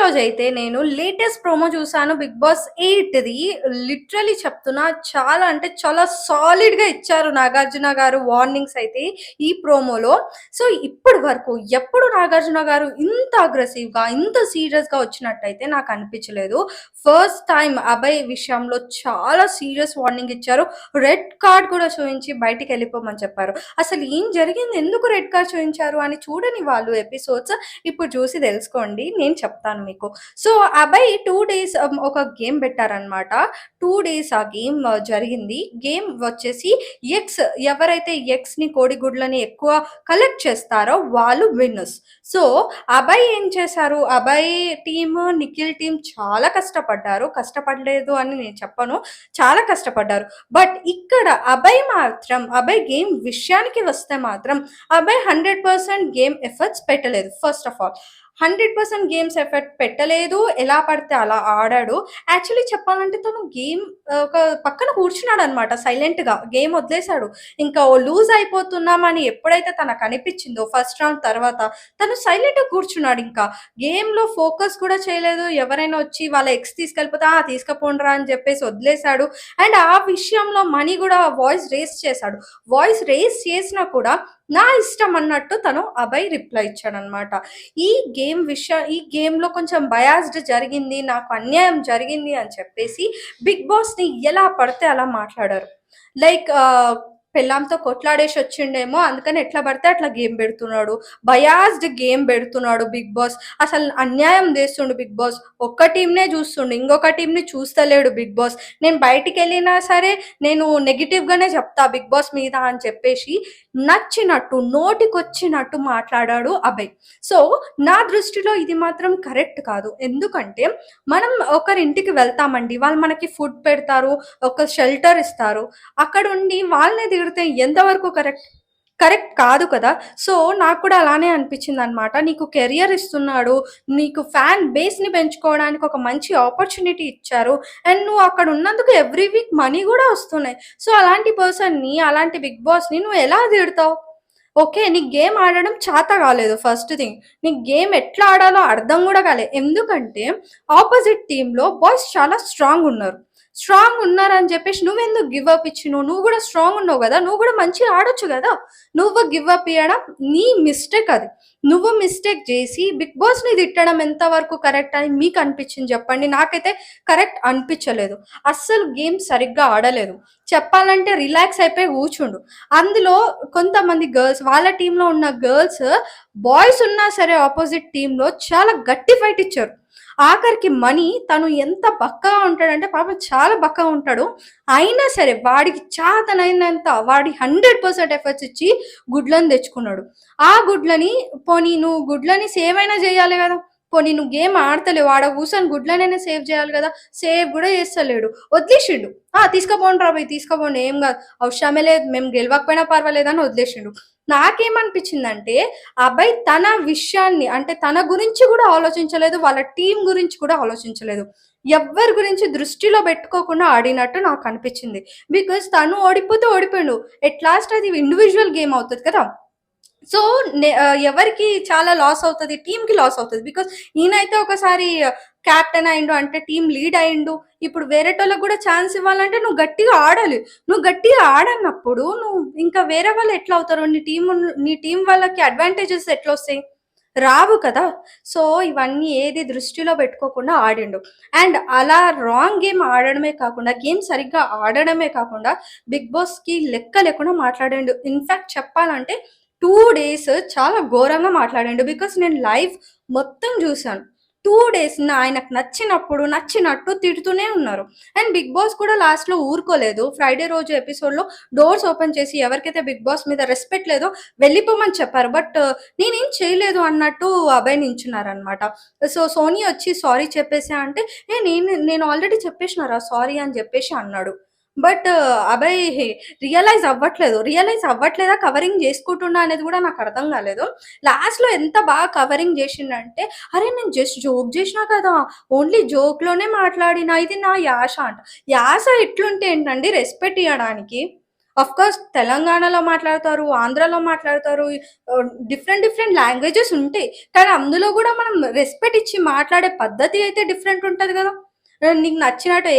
రోజైతే నేను latest promo చూసాను 'బిగ్ బాస్ 8'ది. లిటరల్లీ చెప్తున్నా చాలా అంటే చాలా సాలిడ్‌గా ఇచ్చారు నాగార్జున గారు వార్నింగ్స్ అయితే ఈ ప్రోమోలో. సో, ఇప్పటి వరకు ఎప్పుడు నాగార్జున గారు ఇంత అగ్రెసివ్‌గా, ఇంత సీరియస్‌గా వచ్చినట్టయితే నాకు అనిపించలేదు. ఫస్ట్ టైమ్ అభయ్ విషయంలో చాలా సీరియస్ వార్నింగ్ ఇచ్చారు. రెడ్ కార్డ్ కూడా చూయించి బయటికెళ్ళిపోమని చెప్పారు. అసలు ఏం జరిగింది? ఎందుకు రెడ్ కార్డ్ చూయించారు అని చూడని వాళ్ళు ఎపిసోడ్స్ ఇప్పుడు చూసి తెలుసుకోండి. నేను చెప్తాను మీకు. సో, అభయ్ 2 డేస్ ఒక గేమ్ పెట్టారనమాట. 2 డేస్ ఆ గేమ్ జరిగింది. గేమ్ వచ్చేసి ఎగ్స్ ఎవరైతే ఎగ్స్‌ని కోడిగుడ్లని ఎక్కువ కలెక్ట్ చేస్తారో వాళ్ళు విన్నర్స్. సో, అభయ్ ఏం చేశారు? అభయ్ టీమ్, నిఖిల్ టీమ్ చాలా కష్టపడ్డారు. కష్టపడలేదు అని నేను చెప్పను. చాలా కష్టపడ్డారు. బట్ ఇక్కడ అభయ్ గేమ్ విషయానికి వస్తే మాత్రం అభయ్ 100% గేమ్ ఎఫర్ట్స్ పెట్టలేదు. First of all 100% games effort పెట్టలేదు. ఎలా పడితే అలా ఆడాడు. యాక్చువల్లీ చెప్పాలంటే తను గేమ్ ఒక పక్కన కూర్చున్నాడనమాట సైలెంట్‌గా. గేమ్ వదిలేసాడు. ఇంకా లూజ్ అయిపోతున్నామని ఎప్పుడైతే తనకనిపిచ్చిందో ఫస్ట్ రౌండ్ తర్వాత తను సైలెంట్‌గా కూర్చున్నాడింకా. గేమ్‌లో ఫోకస్ కూడా చేయలేదు. ఎవరైనా వచ్చి వాళ్ళ ఎక్స్ తీసుకెళ్ళిపోతే, తీసుకపోండిరా అని చెప్పేసి వదిలేసాడు. అండ్ ఆ విషయంలో మణి గూడా వాయిస్ రేజ్ చేశాడు. వాయిస్ రేజ్ చేసినా కూడా నా ఇష్టం అన్నట్టు తను అభయ్ రిప్లై ఇచ్చాడనమాట. ఈ గేమ్‌లో కొంచెం బయాస్డ్ జరిగింది. నాకు అన్యాయం జరిగింది అని చెప్పేసి బిగ్ బాస్‌ని ఎలా పడితే అలా మాట్లాడారు. లైక్ పెళ్ళాంతో కొట్లాడేసి వచ్చిండేమో అందుకని ఎట్లా పడితే అట్లా గేమ్ పెడుతున్నాడు. బయాస్డ్ గేమ్ పెడుతున్నాడు బిగ్ బాస్. అసలు అన్యాయం చేస్తుండు బిగ్ బాస్. ఒక్క టీమ్‌నే చూస్తుండు. ఇంకొక టీమ్‌ని చూస్తలేడు బిగ్ బాస్. నేను బయటికెళ్ళినా సరే నేను నెగెటివ్‌గానే చెప్తా బిగ్ బాస్ మీద అని చెప్పేసి నచ్చినట్టు, నోటికొచ్చినట్టు మాట్లాడాడు అభయ్. సో, నా దృష్టిలో ఇది మాత్రం కరెక్ట్ కాదు. ఎందుకంటే మనం ఒకరింటికి వెళ్తామండి. వాళ్ళు మనకి ఫుడ్ పెడతారు, ఒక షెల్టర్ ఇస్తారు. అక్కడుండి వాళ్ళనే తిడితే ఎంతవరకు కరెక్ట్? కరెక్ట్ కాదు కదా! సో, నాకు కూడా అలానే అనిపించిందనమాట. నీకు కెరియర్ ఇస్తున్నాడు. నీకు ఫ్యాన్ బేస్‌ని పెంచుకోవడానికి ఒక మంచి ఆపర్చునిటీ ఇచ్చారు. అండ్ నువ్వు అక్కడ ఉన్నందుకు ఎవ్రీ వీక్ మనీ గూడా వస్తున్నాయి. సో, అలాంటి పర్సన్‌ని, అలాంటి బిగ్ బాస్‌ని నువ్వు ఎలా తిడతావు? ఓకే. నీకు గేమ్ ఆడడం చేత కాలేదు ఫస్ట్ థింగ్. నీకు గేమ్ ఎట్లా ఆడాలో అర్థం గూడా కాలే. ఎందుకంటే ఆపోజిట్ టీమ్‌లో బాయ్స్ చాలా స్ట్రాంగ్ ఉన్నారు. స్ట్రాంగ్ ఉన్నారని చెప్పేసి నువ్వెందుకు గివ్ అప్ ఇచ్చినావు? నువ్వు గూడా స్ట్రాంగ్ ఉన్నావు గదా! నువ్వు గూడా మంచిగా ఆడొచ్చు గదా! నువ్వు గివ్ అప్ ఇయ్యడం నీ మిస్టేక్ అది. నువ్వు మిస్టేక్ చేసి బిగ్ బాస్‌ని తిట్టడం ఎంత వరకు కరెక్ట్ అని మీకు అనిపించింది చెప్పండి. నాకైతే కరెక్ట్ అనిపించలేదు. అస్సలు గేమ్ సరిగ్గా ఆడలేదు. చెప్పాలంటే రిలాక్స్ అయిపోయి కూర్చుండు. అందులో కొంతమంది గర్ల్స్ వాళ్ళ టీమ్‌లో ఉన్న గర్ల్స్ బాయ్స్ ఉన్నా సరే అపోజిట్ టీమ్‌లో చాలా గట్టి ఫైట్ ఇచ్చారు. ఆఖరికి మణి తను ఎంత బక్కగా ఉంటాడంటే పాపం చాలా బక్కగా ఉంటాడు. అయినా సరే వాడికి చేతనైనంత వాడి 100% ఎఫర్ట్స్ ఇచ్చి గుడ్లను తెచ్చుకున్నాడు. ఆ గుడ్లని పోనీ నువ్వు గుడ్లని సేవ్ అయినా చేయాలి కదా! పోనీ నువ్వు గేమ్ ఆడతలేవు. ఆడ కూర్చొని గుడ్లనైనా సేవ్ చేయాలి కదా! సేవ్ కూడా చేస్తలేడు. వదిలేసిండు. తీసుకుపోండిరా బయ్ తీసుకుపోండి ఏం కాదు. అవసరమే లేదు. మేము గెలవకపోయినా పర్వాలేదని వదిలేసిండు. నాకేమనిపించిందంటే అభయ్ తన విషయాన్ని అంటే తన గురించి కూడా ఆలోచించలేదు. వాళ్ళ టీమ్ గురించి కూడా ఆలోచించలేదు. ఎవ్వరి గురించి దృష్టిలో పెట్టుకోకుండా ఆడినట్టు నాకు అనిపించింది. బికాజ్ తను ఓడిపోతే ఓడిపోయిండు. ఎట్ లాస్ట్ అది ఇండివిడ్యువల్ గేమ్ అవుతది కదా! సో, ఎవరికి చాలా లాస్ అవుతది? టీమ్‌కి లాస్ అవుతది. బికాజ్ ఈయనైతే ఒకసారి కెప్టెన్ అయిండు అంటే టీమ్ లీడ్ అయిండు. ఇప్పుడు వేరేటోళ్ళకి కూడా ఛాన్స్ ఇవ్వాలంటే నువ్వు గట్టిగా ఆడాలి. నువ్వు గట్టిగా ఆడనప్పుడు నువ్వు ఇంకా వేరే వాళ్ళు ఎట్లా అవుతారు? నీ టీమ్ వాళ్ళకి అడ్వాంటేజెస్ ఎట్లొస్తాయి? రావు కదా! సో, ఇవన్నీ ఏది దృష్టిలో పెట్టుకోకుండా ఆడిండు. అండ్ అలా రాంగ్ గేమ్ ఆడడమే కాకుండా, గేమ్ సరిగ్గా ఆడడమే కాకుండా బిగ్ బాస్‌కి లెక్క లేకుండా మాట్లాడిండు. ఇన్‌ఫాక్ట్ చెప్పాలంటే 2 డేస్ చాలా ఘోరంగా మాట్లాడిండు. బికాజ్ నేను లైవ్ మొత్తం చూసాను. 2 డేస్ ఆయనకు నచ్చినట్టు తిడుతూనే ఉన్నారు. అండ్ బిగ్ బాస్ కూడా లాస్ట్‌లో ఊరుకోలేదు. ఫ్రైడే రోజు ఎపిసోడ్‌లో డోర్స్ ఓపెన్ చేసి ఎవరికైతే బిగ్ బాస్ మీద రెస్పెక్ట్ లేదో వెళ్ళిపోమని చెప్పారు. బట్ నేనేం చేయలేదు అన్నట్టు అభయ్ నించున్నారనమాట. సో, సోనీ వచ్చి సారీ చెప్పేసా అంటే, నేను ఆల్రెడీ చెప్పేసినారా సారీ అని చెప్పేసి అన్నాడు. బట్ అభయ్ రియలైజ్ అవ్వట్లేదా? కవరింగ్ చేసుకుంటున్నా అనేది కూడా నాకు అర్థం కాలేదు. లాస్ట్‌లో ఎంత బాగా కవరింగ్ చేసిండంటే, అరే నేను జస్ట్ జోక్ చేసినా కదా! ఓన్లీ జోక్‌లోనే మాట్లాడినా. ఇది నా యాస అంట. యాస ఎట్లుంటే ఏంటండి రెస్పెక్ట్ ఇయ్యడానికి? ఆఫ్‌కోర్స్ తెలంగాణలో మాట్లాడతారు, ఆంధ్రాలో మాట్లాడతారు. డిఫరెంట్ డిఫరెంట్ లాంగ్వేజెస్ ఉంటాయి. కానీ అందులో గూడా మనం రెస్పెక్ట్ ఇచ్చి మాట్లాడే పద్ధతి అయితే డిఫరెంట్ ఉంటది గదా! నీకు నచ్చినట్టు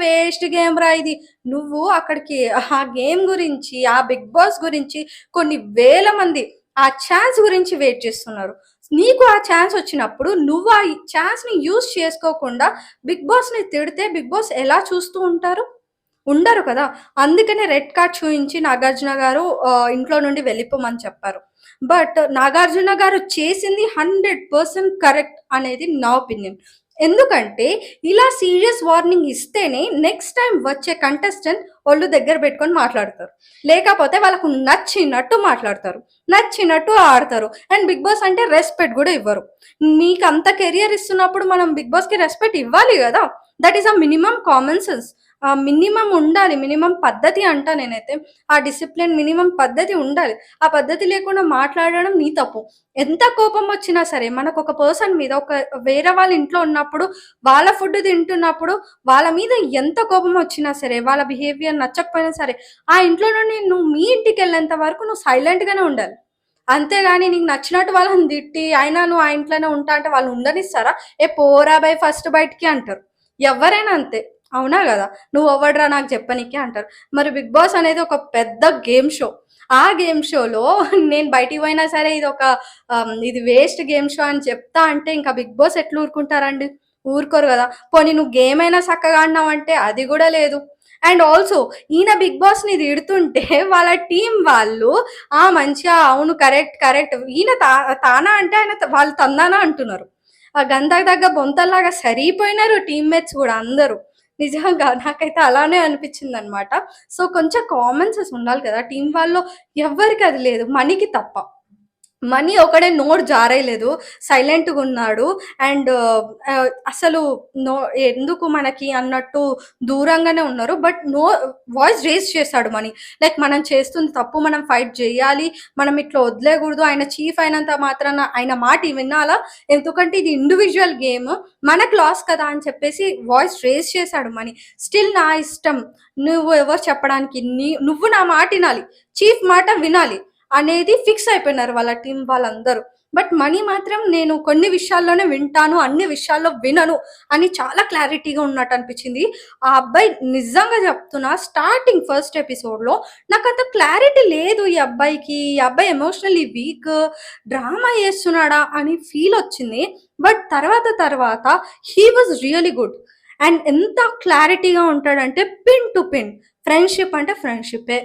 వేస్ట్ గేమ్ రా ఇది. నువ్వు అక్కడికి ఆ గేమ్ గురించి, ఆ బిగ్ బాస్ గురించి కొన్ని వేల మంది ఆ ఛాన్స్ గురించి వెయిట్ చేస్తున్నారు. నీకు ఆ ఛాన్స్ వచ్చినప్పుడు నువ్వు ఆ ఛాన్స్‌ని యూజ్ చేసుకోకుండా బిగ్ బాస్‌ని తిడితే బిగ్ బాస్ ఎలా చూస్తూ ఉంటారు? ఉండరు కదా! అందుకనే రెడ్ కార్డ్ చూయించి నాగార్జున గారు ఇంట్లో నుండి వెళ్ళిపోమని చెప్పారు. బట్ నాగార్జున గారు చేసింది 100% కరెక్ట్ అనేది నా ఒపీనియన్. ఎందుకంటే ఇలా సీరియస్ వార్నింగ్ ఇస్తేనే నెక్స్ట్ టైమ్ వచ్చే కంటెస్టెంట్ ఒళ్ళు దగ్గర పెట్టుకొని మాట్లాడతారు. లేకపోతే వాళ్ళకు నచ్చినట్టు మాట్లాడతారు. నచ్చినట్టు ఆడతారు. అండ్ బిగ్ బాస్ అంటే రెస్పెక్ట్ గూడా ఇవ్వరు. మీకంత కెరియర్ ఇస్తున్నప్పుడు మనం బిగ్ బాస్‌కి రెస్పెక్ట్ ఇవ్వాలి గదా! That is a minimum common sense. Minimum ఉండాలి. మినిమమ్ పద్ధతి అంటా నేనైతే. ఆ డిసిప్లిన్ మినిమమ్ పద్ధతి ఉండాలి. ఆ పద్ధతి లేకుండా మాట్లాడడం నీ తప్పు. ఎంత కోపమొచ్చినా సరే మనకొక పర్సన్ మీద వేరే వాళ్ళ ఇంట్లో ఉన్నప్పుడు, వాళ్ళ ఫుడ్ తింటున్నప్పుడు, వాళ్ళ మీద ఎంత కోపమొచ్చినా సరే, వాళ్ళ బిహేవియర్ నచ్చకపోయినా సరే, ఆ ఇంట్లో నుండి నువ్వు మీ ఇంటికెళ్ళేంత వరకు నువ్వు సైలెంట్‌గానే ఉండాలి. అంతేగాని నీకు నచ్చినట్టు వాళ్ళని తిట్టి, అయినా నువ్వు ఆ ఇంట్లోనే ఉంటా అంటే వాళ్ళు ఉండనిస్తారా? "ఏ పోరా బయ్ ఫస్ట్ బయటికి" అంటారు. ఎవ్వరైనా అంతే. అవునా గదా! "నువ్వెవడిరా నాకు చెప్పనీకి" అంటారు. మరి 'బిగ్ బాస్' అనేది ఒక పెద్ద గేమ్ షో. ఆ గేమ్ షోలో నేను బయటికి పోయినా సరే ఇది వేస్ట్ గేమ్ షో అని చెప్తా అంటే ఇంకా 'బిగ్ బాస్' ఎట్లా ఊరుకుంటారండి? ఊరుకోరు గదా! పోనీ నువ్వు గేమ్ అయినా సక్కగా ఆడినావంటే అది గూడా లేదు. అండ్ ఆల్సో ఈయన 'బిగ్ బాస్‌ని' తిడుతుంటే వాళ్ళ టీమ్ వాళ్ళు మంచిగా అవును కరెక్ట్, కరెక్ట్. ఈయన తానా అంటే ఆయన వాళ్ళు తందానా అంటున్నారు. ఆ గంధకు తగ్గ బొంతల్లాగా సరిపోయినారు టీమ్‌మేట్స్ గూడా అందరూ. నిజంగా నాకైతే అలానే అనిపిచ్చిందనమాట. సో, కొంచెం కామన్ సెన్స్ ఉండాలి కదా! టీమ్ వాళ్ళలో ఎవ్వరికి అది లేదు. మనీకి తప్ప. మనీ ఒకడే నోరు జారేయలేదు. సైలెంట్‌గున్నాడు. అండ్ అసలు నో ఎందుకు మనకి అన్నట్టు దూరంగానే ఉన్నారు. బట్ వాయిస్ రేజ్ చేశాడు మనీ. లైక్ మనం చేస్తుంది తప్పు. మనం ఫైట్ జేయాలి. మనం ఇట్లా వదిలేయగూడదు. ఆయన చీఫ్ అయినంత మాత్రాన ఆయన మాట వినాలా? ఎందుకంటే ఇది ఇండివిడ్యువల్ గేమ్. మనకు లాస్ కదా! అని చెప్పేసి వాయిస్ రేజ్ చేశాడు మనీ. స్టిల్ నా ఇష్టం. నువ్వు ఎవరు చెప్పడానికి? నువ్వు నా మాట ఇనాలి. చీఫ్ మాట వినాలి. అనేది ఫిక్స్ అయిపోయినారు వాళ్ళ టీమ్ వాళ్ళందరూ. బట్ మనీ మాత్రం నేను కొన్ని విషయాల్లోనే వింటాను, అన్ని విషయాల్లో వినను అని చాలా క్లారిటీగా ఉన్నట్టు అనిపించింది. ఆ అబ్బాయి నిజంగా చెప్తున్నా స్టార్టింగ్ ఫస్ట్ ఎపిసోడ్‌లో నాకంత క్లారిటీ లేదు ఈ అబ్బాయికి. ఈ అబ్బాయి ఎమోషనల్లీ వీక్, డ్రామా చేస్తున్నాడా అని ఫీల్ వచ్చింది. బట్ తర్వాత తర్వాత he was really good. And ఎంత క్లారిటీగా ఉంటాడంటే పిన్ టు పిన్. ఫ్రెండ్‌షిప్ అంటే ఫ్రెండ్‌షిప్పే.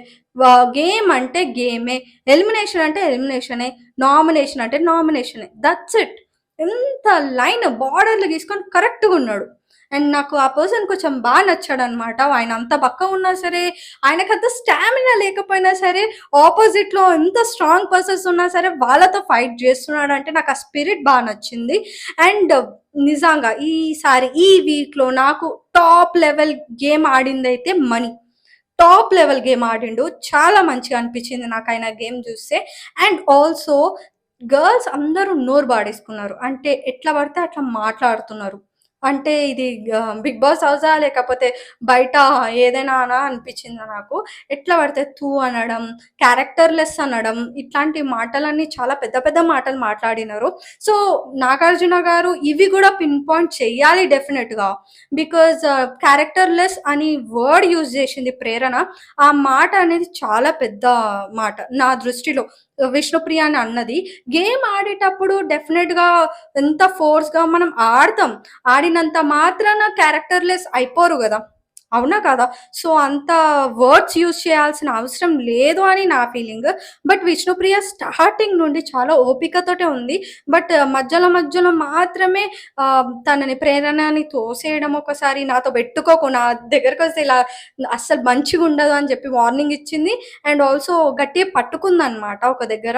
గేమ్ అంటే గేమే. ఎలిమినేషన్ అంటే ఎలిమినేషనే. నామినేషన్ అంటే నామినేషనే. That's it. ఎంత లైన్ బార్డర్‌లో గీసుకొని కరెక్ట్‌గున్నాడు. అండ్ నాకు ఆ పర్సన్ కొంచెం నచ్చాడనమాట. ఆయన అంత బక్కగున్నా సరే, ఆయనకంత స్టామినా లేకపోయినా సరే, ఆపోజిట్‌లో ఎంత స్ట్రాంగ్ పర్సన్స్ ఉన్నా సరే, వాళ్ళతో ఫైట్ జేస్తున్నాడంటే నాకు ఆ స్పిరిట్ నచ్చింది. అండ్ నిజంగా ఈసారి ఈ వీక్‌లో నాకు టాప్ లెవెల్ గేమ్ ఆడిందైతే మనీ. టాప్ లెవెల్ గేమ్ ఆడిండు. చాలా మంచిగా అనిపించింది నాకాయన గేమ్ జూస్తే. అండ్ ఆల్సో గర్ల్స్ అందరూ నోరు బాడేసుకున్నారు. అంటే ఎట్లా పడితే అట్లా మాట్లాడుతున్నారు. అంటే ఇది 'బిగ్ బాస్' హౌసా? లేకపోతే బయట ఏదైనానా అనిపించింది నాకు. ఎట్లా పడితే తూ అనడం, క్యారెక్టర్‌లెస్ అనడం, ఇట్లాంటి మాటలన్నీ చాలా పెద్ద పెద్ద మాటలు మాట్లాడినారు. సో, నాగార్జున గారు ఇవి గూడా పిన్ పాయింట్ చెయ్యాలి డెఫినెట్‌గా. బికాజ్ క్యారెక్టర్‌లెస్ అని వర్డ్ యూజ్ చేసింది ప్రేరణ. ఆ మాట అనేది చాలా పెద్ద మాట నా దృష్టిలో. విష్ణుప్రియ అని అన్నది. గేమ్ ఆడేటప్పుడు డెఫినెట్‌గా ఎంత ఫోర్స్‌గా మనం ఆడతాం. ఆడినంత మాత్రాన క్యారెక్టర్‌లెస్ అయిపోరు గదా! అవునా కాదా? సో, అంత వర్డ్స్ యూజ్ చేయాల్సిన అవసరం లేదు అని నా ఫీలింగ్. బట్ విష్ణుప్రియ స్టార్టింగ్ నుండి చాలా ఓపికతోటే ఉంది. బట్ మధ్యలో మధ్యలో మాత్రమే తనని ప్రేరణని తోసేయడం ఒకసారి నాతో పెట్టుకోకు, నా దగ్గరకొస్తే ఇలా అస్సలు మంచిగుండదు అని చెప్పి వార్నింగ్ ఇచ్చింది. అండ్ ఆల్సో గట్టిగా పట్టుకుందనమాట ఒక దగ్గర.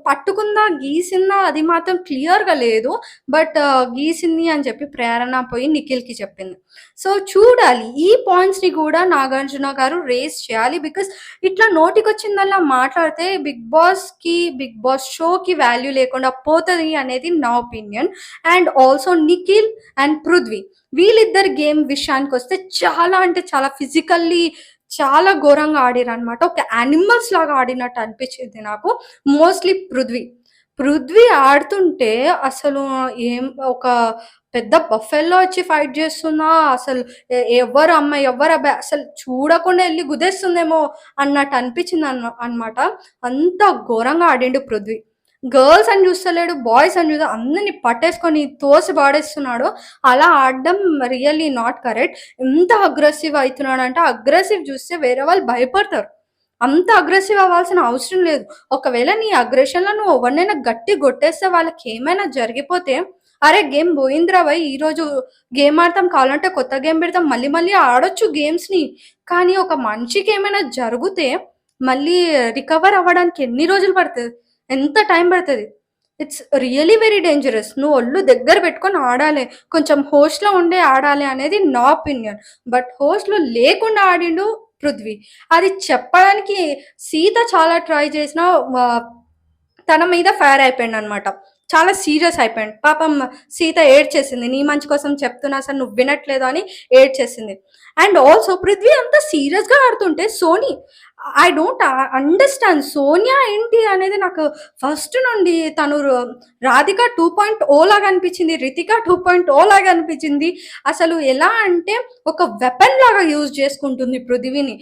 పట్టుకుందా, గీసిందా అది మాత్రం క్లియర్‌గా లేదు. బట్ గీసింది అని చెప్పి ప్రేరణ పోయి నిఖిల్‌కి చెప్పింది. సో, చూడాలి. ఈ పాయింట్స్‌ని కూడా నాగార్జున గారు రేజ్ చేయాలి. బికాజ్ ఇట్లా నోటికొచ్చిందల్లా మాట్లాడితే బిగ్ బాస్ షోకి వాల్యూ లేకుండా పోతది అనేది నా opinion. And also Nikhil and Prithvi వీళ్ళిద్దరి గేమ్ విషయానికొస్తే చాలా అంటే చాలా ఫిజికల్లీ చాలా ఘోరంగా ఆడిరనమాట. ఒక యానిమల్స్ లాగా ఆడినట్టు అనిపించింది నాకు. మోస్ట్‌లీ పృథ్వీ ఆడుతుంటే అసలు ఏం ఒక పెద్ద బఫెల్లో వచ్చి ఫైట్ చేస్తున్నా అసలు ఎవ్వరు అమ్మాయి, ఎవ్వరు అబ్బాయి అసలు చూడకుండా ఎళ్లి గుద్దేస్తుందేమో అన్నట్టు అనిపించింది అనమాట. అంత ఘోరంగా ఆడిండు పృథ్వీ. గర్ల్స్ అని చూస్తలేడు, బాయ్స్ అని చూస్తే అందరిని పట్టేసుకొని తోసి పాడేస్తున్నాడు. అలా ఆడడం రియల్లీ నాట్ కరెక్ట్. ఎంత అగ్రెసివ్ అయితున్నాడంటే అగ్రెసివ్ చూస్తే వేరే వాళ్ళు భయపడతారు. అంత అగ్రెసివ్ అవ్వాల్సిన అవసరం లేదు. ఒకవేళ నీ అగ్రెషన్‌లో నువ్వు ఎవరినైనా గట్టిగా కొట్టేస్తే వాళ్ళకేమైనా జరిగిపోతే, అరే! గేమ్ పోయిందిరా భయ్! ఈరోజు గేమ్ ఆడతాం కావాలంటే కొత్త గేమ్ పెడతాం. మళ్ళీ మళ్ళీ ఆడొచ్చు గేమ్స్‌ని. కానీ ఒక మనిషికేమైనా జరిగితే మళ్ళీ రికవర్ అవ్వడానికి ఎన్ని రోజులు పడతది? ఎంత టైం పడతది? It's really very dangerous. నువ్వు ఒళ్ళు దగ్గర పెట్టుకొని ఆడాలి. కొంచెం హోష్‌లో ఉండే ఆడాలి అనేది నా ఒపీనియన్. బట్ హోష్‌లో లేకుండా ఆడిండు పృథ్వీ. అది చెప్పడానికి సీత చాలా ట్రై చేసినా తన మీద ఫైర్ అయిపోయిండనమాట. చాలా సీరియస్ అయిపోయాడు. పాపం సీత ఏడ్చేసింది. నీ మంచి కోసం చెప్తున్నా అసలు నువ్వు వినట్లేదు అని ఏడ్చేసింది. అండ్ ఆల్సో పృథ్వీ అంత సీరియస్‌గా ఆడుతుంటే సోనీ ఐ డోంట్ అండర్‌స్టాండ్. సోనియా ఏంటి అనేది నాకు ఫస్ట్ నుండి తను 'రాధిక 2.0' లాగా అనిపించింది. 'రితిక 2.0' లాగా అనిపించింది. అసలు ఎలా అంటే ఒక వెపన్ లాగా యూజ్ చేసుకుంటుంది పృథ్వీని.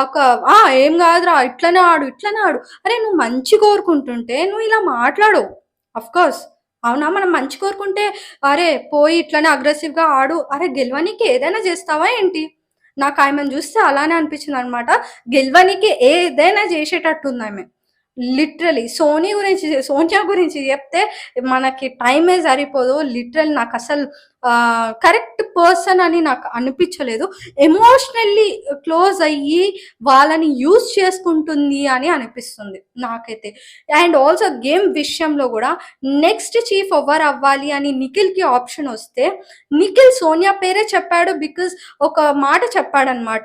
ఒక ఏం కాదురా ఇట్లనే ఆడు, ఇట్లనే ఆడు. అరే నువ్వు మంచి కోరుకుంటుంటే నువ్వు ఇలా మాట్లాడవు. ఆఫ్‌కోర్స్ అవునా? మనం మంచి కోరుకుంటే అరే పోయి ఇట్లనే అగ్రెసివ్‌గా ఆడు. అరే గెలవనీకి ఏదైనా చేస్తావా ఏంటి? నాకు ఆమెను చూస్తే అలానే అనిపించిందనమాట. గెలవనీకి ఏదైనా చేసేటట్టుందామె. లిటరల్లీ సోనియా గురించి చెప్తే మనకి టైమే సరిపోదు. లిటరల్లీ నాకసలు కరెక్ట్ పర్సన్ అని నాకు అనిపించలేదు. ఎమోషనల్లీ క్లోజ్ అయ్యి వాళ్ళని యూజ్ చేసుకుంటుంది అని అనిపిస్తుంది నాకైతే. అండ్ ఆల్సో గేమ్ విషయంలో కూడా నెక్స్ట్ చీఫ్ ఎవరు అవ్వాలి అని నిఖిల్‌కి ఆప్షన్ వస్తే నిఖిల్ సోనియా పేరే చెప్పాడు. బికాజ్ ఒక మాట చెప్పాడనమాట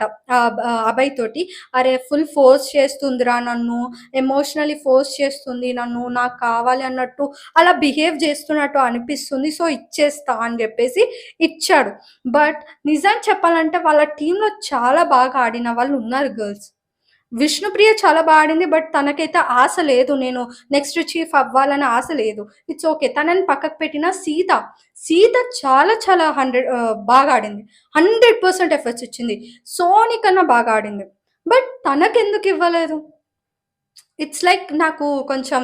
అభయ్ తోటి. అరే ఫుల్ ఫోర్స్ చేస్తుందిరా నన్ను, ఎమోషనల్లీ ఫోర్స్ చేస్తుంది నన్ను, నాకు కావాలి అన్నట్టు అలా బిహేవ్ చేస్తున్నట్టు అనిపిస్తుంది. సో ఇచ్చేస్తా అని చెప్పేసి ఇచ్చాడు. బట్ నిజం చెప్పాలంటే వాళ్ళ టీంలో చాలా బాగా ఆడిన వాళ్ళు ఉన్నారు గర్ల్స్. విష్ణుప్రియ చాలా బా ఆడింది. బట్ తనకైతే ఆశ లేదు. నేను నెక్స్ట్ చీఫ్ అవ్వాలని ఆశ లేదు. It's okay. తనని పక్కకు పెట్టిన సీత చాలా చాలా బాగా ఆడింది. 100% ఎఫర్ట్స్ ఇచ్చింది. సోని కన్నా బాగా ఆడింది. బట్ తనకెందుకు ఇవ్వలేదు? ఇట్స్ లైక్ నాకు కొంచెం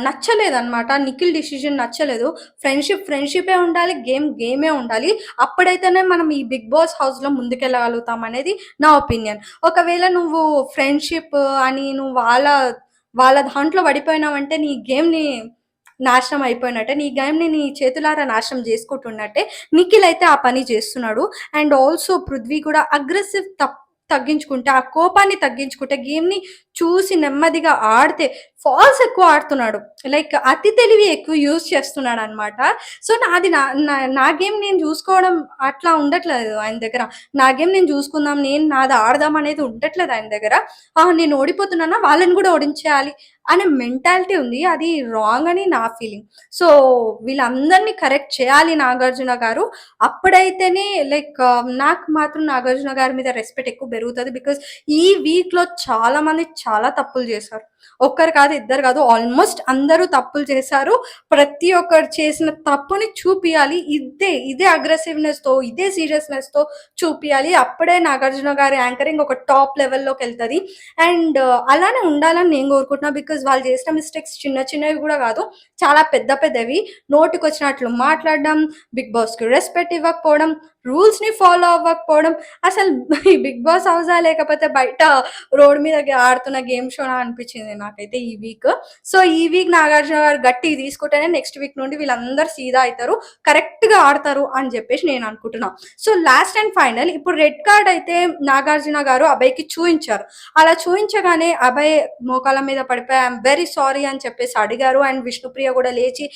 నచ్చలేదనమాట. నిఖిల్ డిసిజన్ నచ్చలేదు. ఫ్రెండ్‌షిప్పే ఉండాలి. గేమే ఉండాలి. అప్పుడైతేనే మనం ఈ 'బిగ్ బాస్' హౌస్‌లో ముందుకెళ్ళగలుగుతాం అనేది నా ఒపీనియన్. ఒకవేళ నువ్వు ఫ్రెండ్‌షిప్ అని నువ్వు వాళ్ళ దాంట్లో పడిపోయినావంటే నీ గేమ్‌ని నాశనం అయిపోయినట్టే. నీ గేమ్‌ని నీ చేతులారా నాశనం చేసుకుంటున్నట్టే. నిఖిల్ అయితే ఆ పని చేస్తున్నాడు. అండ్ ఆల్సో పృథ్వీ కూడా అగ్రెసివ్ తగ్గించుకుంటే, ఆ కోపాన్ని తగ్గించుకుంటే, గేమ్‌ని చూసి నెమ్మదిగా ఆడితే ఫాల్స్ ఎక్కువ ఆడుతున్నాడు. లైక్ అతి తెలివి ఎక్కువ యూజ్ చేస్తున్నాడనమాట. సో, నాది నా నా నా గేమ్ నేను చూసుకోవడం అట్లా ఉండట్లేదు ఆయన దగ్గర. నా గేమ్ నేను చూసుకుందాం, నేను నాది ఆడదాం అనేది ఉండట్లేదు ఆయన దగ్గర. నేను ఓడిపోతున్నానా వాళ్ళని కూడా ఓడించేయాలి అనే మెంటాలిటీ ఉంది. అది రాంగ్ అని నా ఫీలింగ్. సో, వీళ్ళందరినీ కరెక్ట్ చేయాలి నాగార్జున గారు. అప్పుడైతేనే లైక్ నాకు మాత్రం నాగార్జున గారి మీద రెస్పెక్ట్ ఎక్కువ పెరుగుతది. బికాజ్ ఈ వీక్‌లో చాలా మంది చాలా తప్పులు చేశారు. ఒక్కరు కాదు, ఇద్దరు కాదు, ఆల్మోస్ట్ అందరూ తప్పులు చేశారు. ప్రతి ఒక్కరు చేసిన తప్పుని చూపియాలి. ఇదే అగ్రెసివ్‌నెస్‌తో, ఇదే సీరియస్‌నెస్‌తో చూపియాలి. అప్పుడే నాగార్జున గారి యాంకరింగ్ ఒక టాప్ లెవెల్‌లోకెళ్తది. అండ్ అలానే ఉండాలని నేను కోరుకుంటున్నా. బికాజ్ వాళ్ళు చేసిన మిస్టేక్స్ చిన్న చిన్నవి కూడా కాదు, చాలా పెద్ద పెద్దవి. నోటికొచ్చినట్లు మాట్లాడడం, బిగ్ బాస్‌కి రెస్పెక్ట్ ఇవ్వకపోవడం, రూల్స్‌ని ఫాలో అవ్వకపోవడం. అసలు ఈ బిగ్ బాస్ హౌసా లేకపోతే బయట రోడ్ మీద ఆడుతున్న గేమ్ షోనా అనిపించింది నాకైతే ఈ వీక్. సో, ఈ వీక్ నాగార్జున గారు గట్టిగా తీసుకుంటేనే నెక్స్ట్ వీక్ నుండి వీళ్ళందరూ సీదా అయితారు. కరెక్ట్‌గా ఆడతారు అని చెప్పేసి నేను అనుకుంటున్నా. సో, లాస్ట్ అండ్ ఫైనల్ ఇప్పుడు రెడ్ కార్డ్ అయితే నాగార్జున గారు అభయ్‌కి చూయించారు. అలా చూయించగానే అభయ్ మోకాళ్ళ మీద పడిపోయి ఐయామ్ వెరీ సారీ అని చెప్పేసి అడిగారు. అండ్ విష్ణుప్రియ కూడా లేచి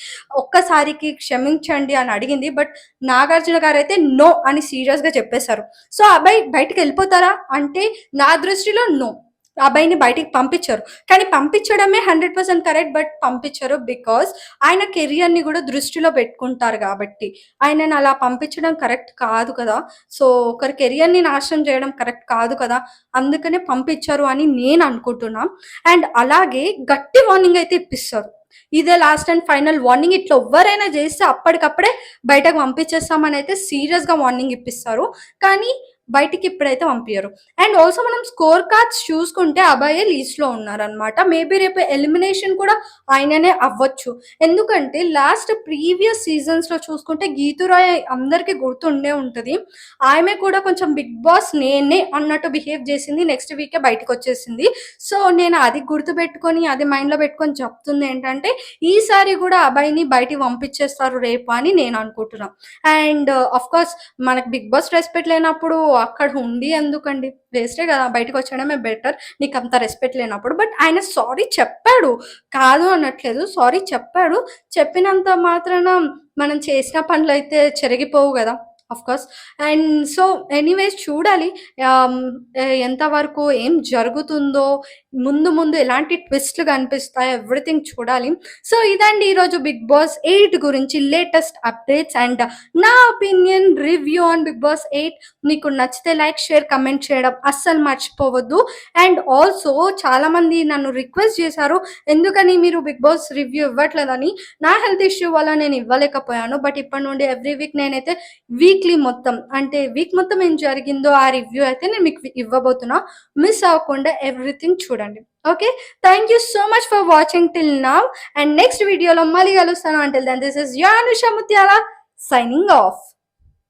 ఒక్కసారికి క్షమించండి అని అడిగింది. బట్ నాగార్జున గారైతే నో అని సీరియస్‌గా చెప్పేశారు. సో, అభయ్ బయటికెళ్ళిపోతారా అంటే నా దృష్టిలో నో. అబ్బాయిని బయటికి పంపించరు. కానీ పంపించడమే 100% కరెక్ట్. బట్ పంపించరు. బికాజ్ ఆయన కెరియర్‌ని గూడా దృష్టిలో పెట్టుకుంటారు గాబట్టి. ఆయనని అలా పంపించడం కరెక్ట్ కాదు కదా! సో, ఒకరి కెరియర్‌ని నాశనం చేయడం కరెక్ట్ కాదు కదా! అందుకనే పంపించరు అని నేను అనుకుంటున్నా. అండ్ అలాగే గట్టి వార్నింగ్ అయితే ఇప్పిస్తారు. ఇదే లాస్ట్ అండ్ ఫైనల్ వార్నింగ్. ఇట్లా ఎవ్వరైనా చేస్తే అప్పటికప్పుడే బయటకు పంపించేస్తామని అయితే సీరియస్‌గా వార్నింగ్ ఇప్పిస్తారు. కానీ బయటికి ఇప్పుడైతే పంపియరు. అండ్ ఆల్సో మనం స్కోర్ కార్డ్స్ చూసుకుంటే అభయే లీస్ట్‌లో ఉన్నారనమాట. మేబీ రేపు ఎలిమినేషన్ కూడా ఆయననే అవ్వచ్చు. ఎందుకంటే లాస్ట్ ప్రీవియస్ సీజన్స్‌లో చూసుకుంటే గీతూ రాయ్ అందరికీ గుర్తుండే ఉంటది. ఆమె కూడా కొంచెం బిగ్ బాస్ నేనే అన్నట్టు బిహేవ్ చేసింది. నెక్స్ట్ వీకే బయటికొచ్చేసింది. సో, నేను అది గుర్తుపెట్టుకొని, అది మైండ్‌లో పెట్టుకొని చెప్తుంది ఏంటంటే, ఈసారి కూడా అభయ్‌ని బయటికి పంపించేస్తారు రేపు అని నేను అనుకుంటున్నా. అండ్ ఆఫ్‌కోర్స్ మనకు బిగ్ బాస్ రెస్పెక్ట్ లేనప్పుడు అక్కడ ఉండి ఎందుకండి? వేస్టే కదా! బయటకొచ్చేయడమే బెటర్. నీకంత రెస్పెక్ట్ లేనప్పుడు. బట్ ఆయన సారీ చెప్పాడు. కాదు అనట్లేదు. సారీ చెప్పాడు. చెప్పినంత మాత్రాన మనం చేసిన పనులైతే చెరిగిపోవు గదా! ఆఫ్‌కోర్స్. అండ్ సో, ఎనీవేస్ చూడాలి. ఆహ్, ఎంతవరకు ఏం జరుగుతుందో, ముందు ముందు ఎలాంటి ట్విస్ట్‌లు కనిపిస్తాయో ఎవ్రీథింగ్ చూడాలి. సో, ఇదండి ఈరోజు 'బిగ్ బాస్ 8' గురించి లేటెస్ట్ అప్డేట్స్ అండ్ నా opinion review on 'Bigg Boss 8'. మీకు నచ్చితే లైక్, షేర్, కమెంట్ చేయడం అస్సలు మర్చిపోవద్దు. అండ్ ఆల్సో చాలామంది నన్ను రిక్వెస్ట్ చేశారు, ఎందుకని మీరు 'బిగ్ బాస్' రివ్యూ ఇవ్వట్లేదని. నా హెల్త్ ఇష్యూ వల్ల నేను ఇవ్వలేకపోయాను. బట్ ఇప్పటి నుండి ఎవ్రీ వీక్ నేనైతే వీక్లీ మొత్తం అంటే వీక్ మొత్తం ఏం జరిగిందో ఆ రివ్యూ అయితే నేను మీకు ఇవ్వబోతున్నా. మిస్ అవ్వకుండా ఎవ్రీథింగ్ చూడండి. Okay. Thank you so much for watching till now. And next వీడియోలో మళ్ళీ కలుస్తాను. Until then this is your Anusha Muthyala signing of.